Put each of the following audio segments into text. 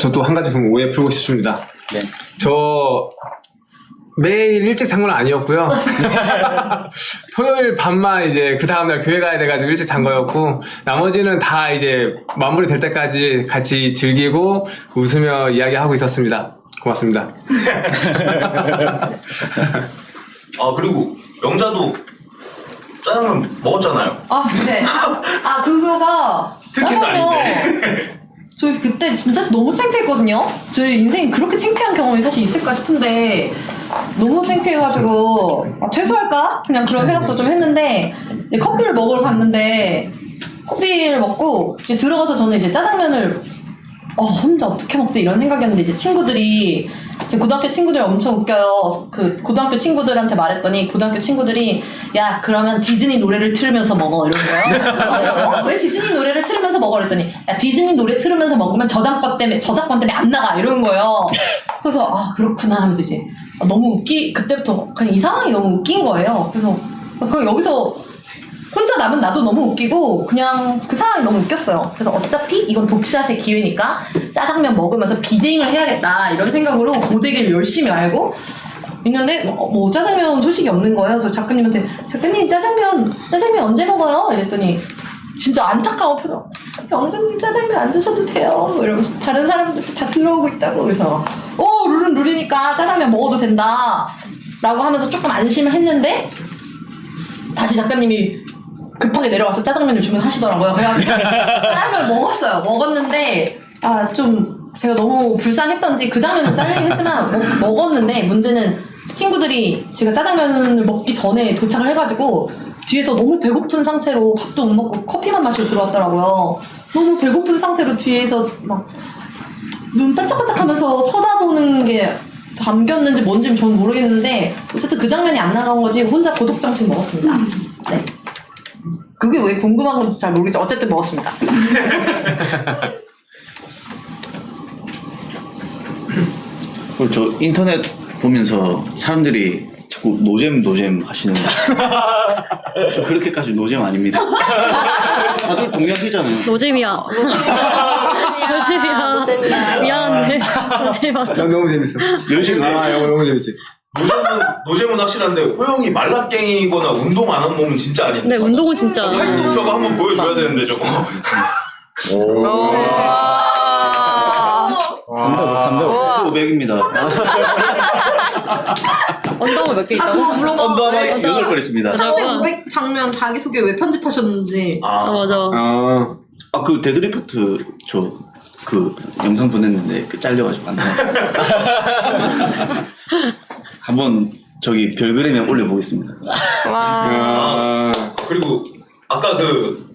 저도 한 가지 좀 오해 풀고 싶습니다. 네. 저 매일 일찍 잔 건 아니었고요. 토요일 밤만 이제 그 다음날 교회 가야 돼가지고 일찍 잔 거였고, 나머지는 다 이제 마무리 될 때까지 같이 즐기고 웃으며 이야기하고 있었습니다. 고맙습니다. 아, 그리고 영자도 짜장면 먹었잖아요. 아, 네. 아, 그거가. 특혜는 아닌데. 저 그때 진짜 너무 창피했거든요? 저희 인생에 그렇게 창피한 경험이 사실 있을까 싶은데, 너무 창피해가지고, 아, 퇴소할까? 그냥 그런 생각도 좀 했는데, 이제 커피를 먹으러 갔는데, 커피를 먹고, 이제 들어가서 저는 이제 짜장면을, 혼자 어떻게 먹지? 이런 생각이었는데, 이제 친구들이, 제 고등학교 친구들이 엄청 웃겨요. 그 고등학교 친구들한테 말했더니 고등학교 친구들이 야 그러면 디즈니 노래를 틀으면서 먹어 이런 거예요. 왜 디즈니 노래를 틀으면서 먹어 그랬더니 야 디즈니 노래 틀으면서 먹으면 저작권 때문에 안 나가 이러는 거예요. 그래서 아 그렇구나 하면서 이제 너무 그때부터 그냥 이 상황이 너무 웃긴 거예요. 그래서 그럼 여기서 혼자 남은 나도 너무 웃기고 그냥 그 상황이 너무 웃겼어요. 그래서 어차피 이건 독샷의 기회니까 짜장면 먹으면서 비제잉을 해야겠다 이런 생각으로 고데기를 열심히 알고 있는데 뭐 짜장면 소식이 없는 거예요. 그래서 작가님한테 작가님 짜장면 언제 먹어요? 이랬더니 진짜 안타까운 표정. 영자님 짜장면 안 드셔도 돼요. 이러면서 다른 사람들 다 들어오고 있다고. 그래서 룰은 룰이니까 짜장면 먹어도 된다 라고 하면서 조금 안심을 했는데 다시 작가님이 급하게 내려와서 짜장면을 주문하시더라고요. 그래가지고 짜장면을 먹었는데 좀 제가 너무 불쌍했던지 그 장면은 잘리긴 했지만 먹었는데 문제는 친구들이 제가 짜장면을 먹기 전에 도착을 해가지고 뒤에서 너무 배고픈 상태로 밥도 못 먹고 커피만 마시고 들어왔더라고요. 너무 배고픈 상태로 뒤에서 막 눈 반짝반짝하면서 쳐다보는 게 담겼는지 뭔지는 저는 모르겠는데 어쨌든 그 장면이 안 나간 거지 혼자 고독장식 먹었습니다. 네. 그게 왜 궁금한 건지 잘 모르겠죠. 어쨌든 먹었습니다. 그리고 저 인터넷 보면서 사람들이 자꾸 노잼 하시는 거. 저 그렇게까지 노잼 아닙니다. 다들 동의하시잖아요. 노잼이야. 노잼이야. 미안한데. 노잼 맞아. 너무 재밌어. 열심히 영어 너무 재밌지. 노잼은 확실한데 호영이 말라깽이거나 운동 안 한 몸은 진짜 아닌데. 네, 운동은 진짜. 팔뚝 저거 한번 보여줘야 되는데 저거. 오. 500입니다. 언더가 몇 개 있다고? 그거 물어봐. 언더하면 8걸 있습니다. 맞아. 500 장면 자기소개 왜 편집하셨는지. 맞아. 그 데드리프트 그 영상 보냈는데 잘려가지고 안 나와요. 한번 저기 별그램에 올려보겠습니다. 그리고 아까 그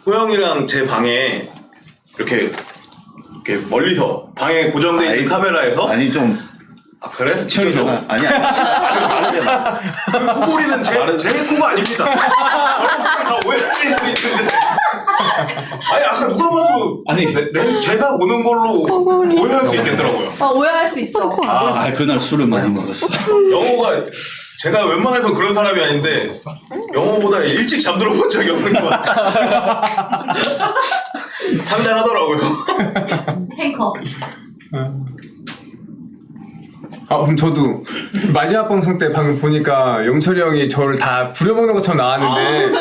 호영이랑 제 방에 이렇게 멀리서 방에 고정돼 있는 카메라에서 아니 좀 아 그래? 지켜줘. 아니 그 코골이는 제 코가 아닙니다. 다 오해하시는 분 있는데. 아니 아까 누가 봐도 제가 보는 걸로 오해할 수 있겠더라고요. 오해할 수 있죠. 그날 술을 많이 먹었어. 영호가 제가 웬만해서 그런 사람이 아닌데 영호보다 일찍 잠들어 본 적이 없는 것 같아요. 상당하더라고요. 탱커. 그럼 저도 마지막 방송 때 방금 보니까 영철이 형이 저를 다 부려먹는 것처럼 나왔는데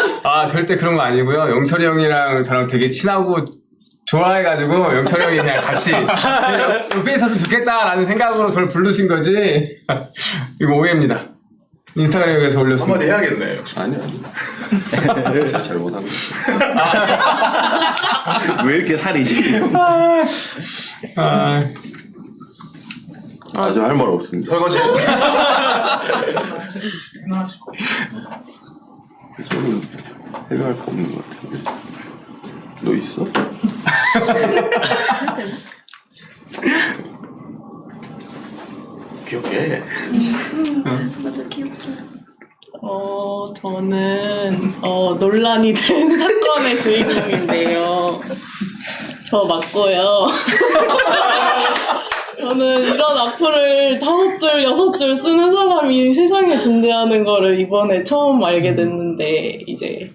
절대 그런 거 아니고요. 영철이 형이랑 저랑 되게 친하고 좋아해가지고 영철이 형이 그냥 같이 옆에 있었으면 좋겠다라는 생각으로 저를 부르신 거지. 이거 오해입니다. 인스타그램에서 올렸습니다. 한마디 해야겠네. 아니 제가 잘 못합니다. 왜 이렇게 살이지? 아주 할 말 없습니다. 설거지. 저는 해명할 거 없는 것 같은데. 너 있어? 기억해. 맞아, 귀엽다. 저는 논란이 된 사건의 주인공인데요. 저 맞고요. 저는 이런 악플을 5줄, 6줄 쓰는 사람이 세상에 존재하는 거를 이번에 처음 알게 됐는데 이제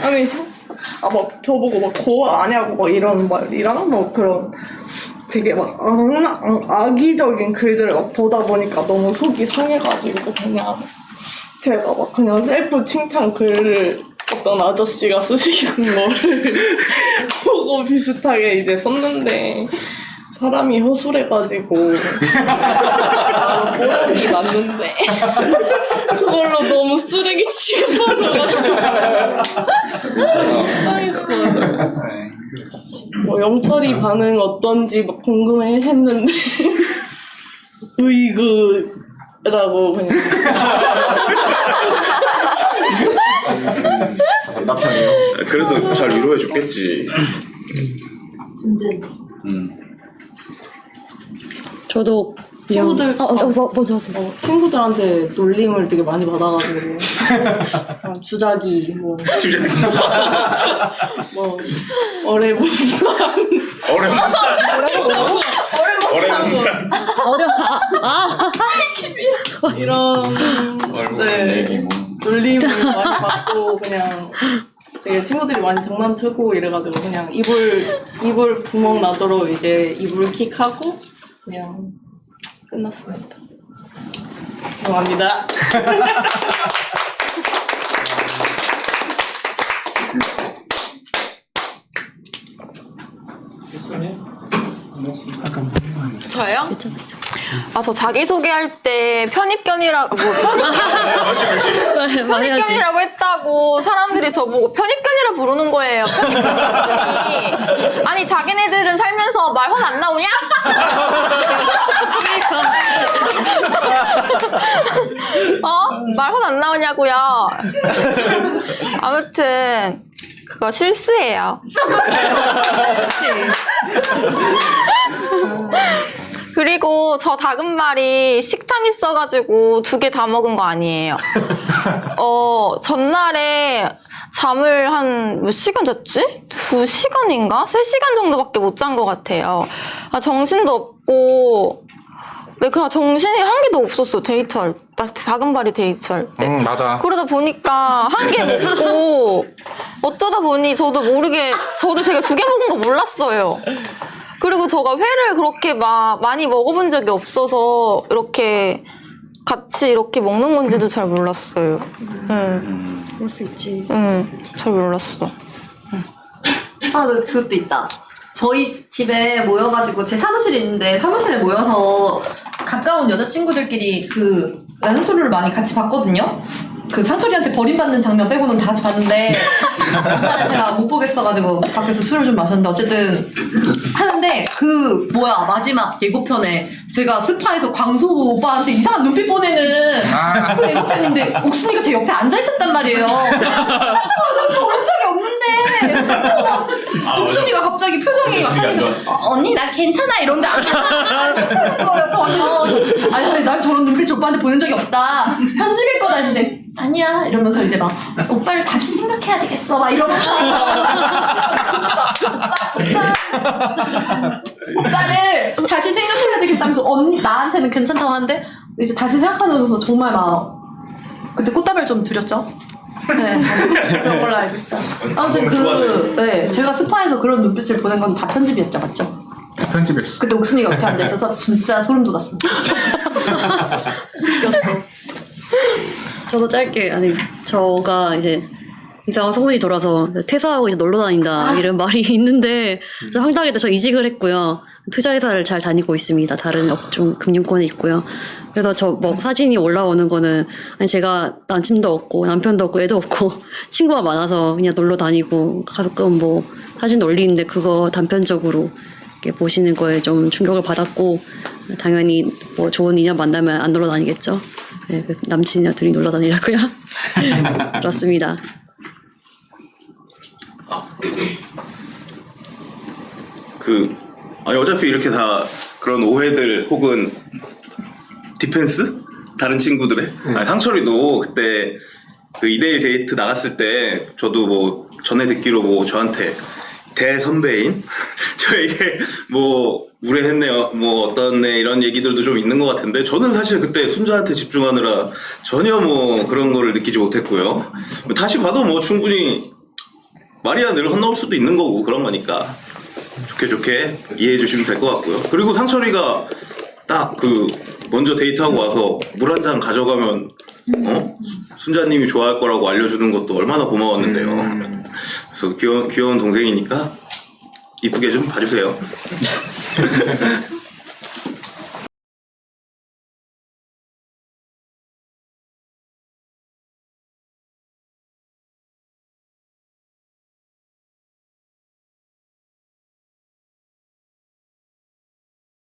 아니 막 저보고 막 고 아냐고 막 이런 말이랑 뭐 그런 되게 막 악의적인 글들을 막 보다 보니까 너무 속이 상해가지고 그냥 제가 막 그냥 셀프 칭찬 글을 어떤 아저씨가 쓰시는 거를 보고 비슷하게 이제 썼는데 사람이 허술해가지고 뽀록이 났는데 그걸로 너무 쓰레기 취급하셔가지고 싸했어요. 뭐 영철이 반응 어떤지 막 궁금해했는데 으이그라고 그냥 답답하네요. 그래도 잘 위로해줬겠지. 저도 친구들 먼저 하세요. 친구들한테 놀림을 되게 많이 받아가지고 주작이 뭐 어레분산 어레문단. 이런 놀림을 많이 받고 그냥 되게 친구들이 많이 장난치고 이래가지고 그냥 이불 구멍 나도록 이제 이불킥하고 그냥 끝났습니다. 죄송합니다. 저요? 저 자기소개할 때 편입견이라고 편입견이라고 했다고 사람들이 저보고 편입견이라 부르는 거예요. 편입견이. 아니 자기네들은 살면서 말 혼 안 나오냐? 말 혼 안 나오냐고요. 아무튼 그거 실수예요. 그리고 저 다금발이 식탐 있어가지고 2개 다 먹은 거 아니에요. 전날에 잠을 한 몇 시간 잤지? 2시간인가? 3시간 정도밖에 못 잔 것 같아요. 정신도 없고, 네, 그냥 정신이 한 개도 없었어, 데이트할 때. 다금발이 데이트할 때. 맞아. 그러다 보니까 한 개 먹고, 어쩌다 보니 저도 모르게, 저도 제가 2개 먹은 거 몰랐어요. 그리고 제가 회를 그렇게 많이 먹어본 적이 없어서 이렇게 같이 이렇게 먹는 건지도 잘 몰랐어요. 그럴 수 있지. 잘 몰랐어. 네, 그것도 있다. 저희 집에 모여가지고 제 사무실이 있는데 사무실에 모여서 가까운 여자친구들끼리 그 라는 소리를 많이 같이 봤거든요. 그 상철이한테 버림받는 장면 빼고는 다 같이 봤는데 그날은 제가 못 보겠어가지고 밖에서 술을 좀 마셨는데 어쨌든 하는데 마지막 예고편에 제가 스파에서 광수 오빠한테 이상한 눈빛 보내는 그 예고편인데 옥순이가 제 옆에 앉아있었단 말이에요. 저런 적이 없는데 옥순이가 갑자기 표정이 언니 나 괜찮아 이런데 안 괜찮은 거예요 전혀. 아니 난 저런 눈빛 오빠한테 보낸 적이 없다. 편집일 거다 했는데 아니야 이러면서 이제 막 오빠를 다시 생각해야 되겠어 막 이러면서 오빠를 다시 생각해야 되겠다면서 언니 나한테는 괜찮다고 하는데 이제 다시 생각하면서 정말 막 그때 꽃다발 좀 드렸죠. 네, 그런 걸로 알고 있어요. 아무튼 제가 스파에서 그런 눈빛을 보낸 건 다 편집이었죠, 맞죠? 편집했어. 그때 옥순이가 옆에 앉아 있어서 진짜 소름 돋았습니다. 웃겼어. 저도 짧게, 저가 이제 이상한 소문이 돌아서 퇴사하고 이제 놀러 다닌다 이런 말이 있는데 황당할 때 저 이직을 했고요. 투자회사를 잘 다니고 있습니다. 다른 업종 금융권에 있고요. 그래서 저 사진이 올라오는 거는 제가 남친도 없고 남편도 없고 애도 없고 친구가 많아서 그냥 놀러 다니고 가끔 사진 올리는데 그거 단편적으로 이렇게 보시는 거에 좀 충격을 받았고 당연히 좋은 인연 만나면 안 놀러 다니겠죠. 네, 남친이나 둘이 놀러 다니라고요. 그렇습니다. 어차피 이렇게 다 그런 오해들 혹은 디펜스? 다른 친구들의? 상철이도 그때 그 2대1 데이트 나갔을 때 저도 전에 듣기로 저한테 대선배인 저에게 뭐 무례했네요, 뭐 어떻네 이런 얘기들도 좀 있는 것 같은데 저는 사실 그때 순자한테 집중하느라 전혀 뭐 그런 거를 느끼지 못했고요. 다시 봐도 뭐 충분히 말이야 늘 건너올 수도 있는 거고 그런 거니까 좋게 이해해 주시면 될 것 같고요. 그리고 상철이가 딱 그 먼저 데이트하고 와서 물 한 잔 가져가면 순자님이 좋아할 거라고 알려주는 것도 얼마나 고마웠는데요. 그래서 귀여운 동생이니까 이쁘게 좀 봐주세요.